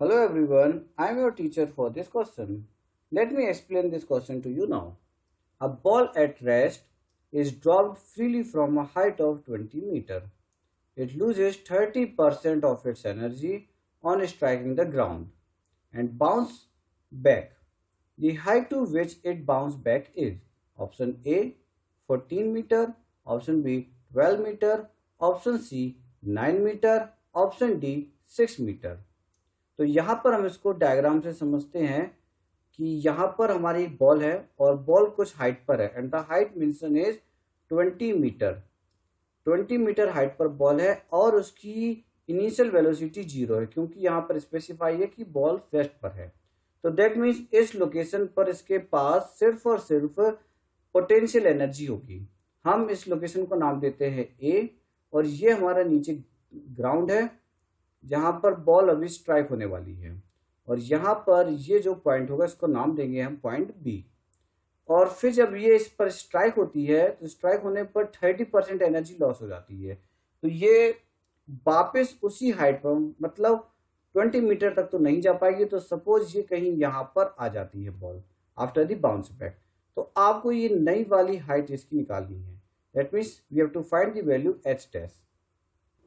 Hello everyone, I am your teacher for this question. Let me explain this question to you now. A ball at rest is dropped freely from a height of 20 meter. It loses 30% of its energy on striking the ground and bounce back. The height to which it bounced back is option A 14 meter, option B 12 meter, option C 9 meter, option D 6 metre. तो यहाँ पर हम इसको diagram से समझते हैं कि यहाँ पर हमारी बॉल है और बॉल कुछ हाइट पर है and the height mention is 20 metre. 20 metre height पर बॉल है और उसकी इनिशियल वेलोसिटी 0 है क्योंकि यहाँ पर स्पेसिफाई है कि बॉल रेस्ट पर है। तो दैट मीन्स इस लोकेशन पर इसके पास सिर्फ और सिर्फ पोटेंशियल एनर्जी होगी। हम इस लोकेशन को नाम देते हैं ए और ये हमारा नीचे ग्राउंड है जहां पर बॉल अभी स्ट्राइक होने वाली है और यहाँ पर ये जो पॉइंट होगा इसको नाम देंगे हम पॉइंट बी। और फिर जब ये इस पर स्ट्राइक होती है तो स्ट्राइक होने पर 30% एनर्जी लॉस हो जाती है। तो ये वापस उसी हाइट पर मतलब 20 मीटर तक तो नहीं जा पाएगी। तो सपोज ये कहीं यहाँ पर आ जाती है ball after the bounce back, तो आपको ये नई वाली हाइट इसकी निकालनी है। That means we have to find the value h dash.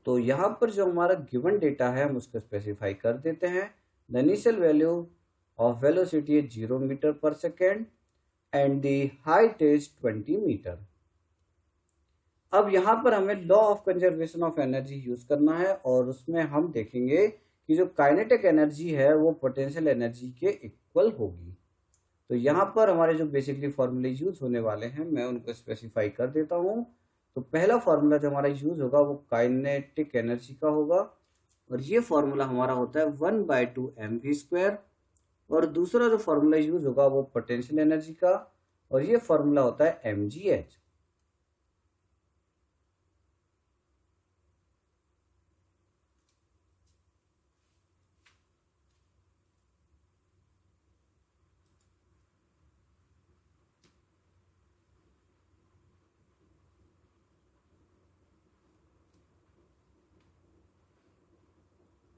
तो यहाँ पर जो हमारा गिवन डेटा है हम उसको स्पेसिफाई कर देते हैं। The initial value of velocity is 0 metre पर second and the height is 20 metre. अब यहाँ पर हमें law of conservation of energy use करना है और उसमें हम देखेंगे कि जो काइनेटिक एनर्जी है वो पोटेंशियल एनर्जी के इक्वल होगी। तो यहाँ पर हमारे जो बेसिकली फॉर्मूले यूज होने वाले हैं मैं उनको स्पेसिफाई कर देता हूँ। तो पहला फॉर्मूला जो हमारा यूज होगा वो काइनेटिक एनर्जी का होगा और ये फॉर्मूला हमारा होता है 1/2mv²। और दूसरा जो फॉर्मूला यूज होगा वो पोटेंशियल एनर्जी का और ये फॉर्मूला होता है mgh।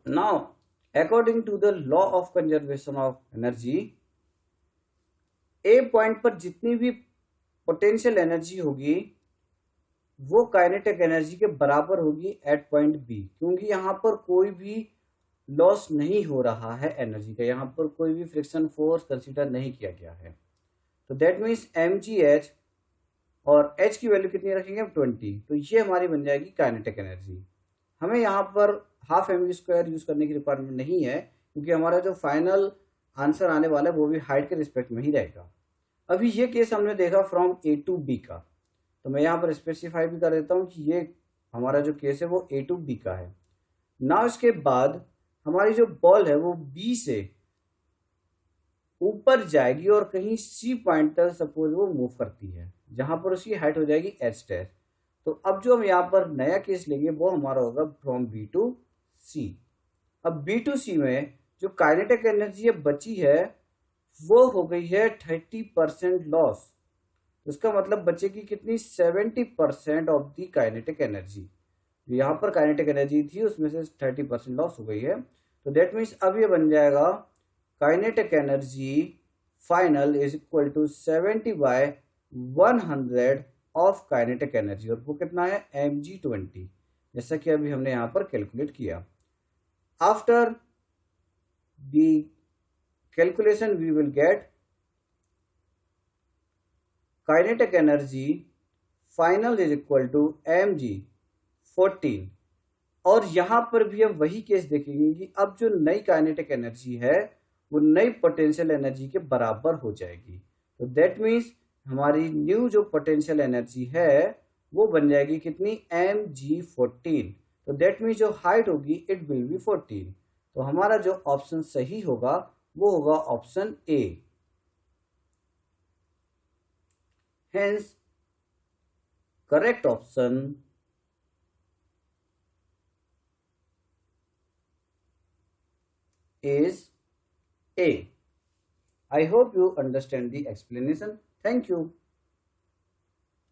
Now, according to the law of conservation of energy, A point पर जितनी भी पोटेंशियल एनर्जी होगी वो काइनेटिक एनर्जी के बराबर होगी एट पॉइंट बी, क्योंकि यहाँ पर कोई भी लॉस नहीं हो रहा है एनर्जी का, यहाँ पर कोई भी फ्रिक्शन फोर्स कंसीडर नहीं किया गया है। तो दैट मीन्स mgh और h की वैल्यू कितनी रखेंगे 20। तो ये हमारी बन जाएगी काइनेटिक एनर्जी। हमें यहाँ पर हाफ mv² यूज करने की रिक्वायरमेंट नहीं है क्योंकि हमारा जो फाइनल आंसर आने वाला है वो भी हाइट के रिस्पेक्ट में ही रहेगा। अभी ये केस हमने देखा फ्रॉम ए टू बी का, तो मैं यहाँ पर स्पेसिफाई भी कर देता हूँ कि ये हमारा जो केस है वो ए टू बी का है। नाउ इसके बाद हमारी जो बॉल है वो बी से ऊपर जाएगी और कहीं सी पॉइंट तक सपोज वो मूव करती है जहां पर उसकी हाइट हो जाएगी एच डैश। तो अब जो हम यहाँ पर नया केस लेंगे वो हमारा होगा फ्रॉम बी टू सी। अब बी टू सी में जो काइनेटिक एनर्जी बची है वो हो गई है 30% लॉस। इसका मतलब बचेगी कितनी 70% ऑफ द काइनेटिक एनर्जी। यहाँ पर काइनेटिक एनर्जी थी उसमें से 30% लॉस हो गई है। तो दैट मीन्स अब ये बन जाएगा kinetic energy final is equal to 70/100 of kinetic energy और वो कितना है mg20, जैसा कि अभी हमने यहाँ पर कैलकुलेट किया। After the calculation we will get kinetic energy final is equal to mg14। और यहां पर भी हम वही केस देखेंगे कि अब जो नई काइनेटिक एनर्जी है वो नई पोटेंशियल एनर्जी के बराबर हो जाएगी। तो दैट मीन्स हमारी न्यू जो पोटेंशियल एनर्जी है वो बन जाएगी कितनी mg14। तो दैट मीन्स जो हाइट होगी इट विल बी 14। तो हमारा जो ऑप्शन सही होगा वो होगा option A. Hence correct option is A. I hope you understand the explanation. Thank you.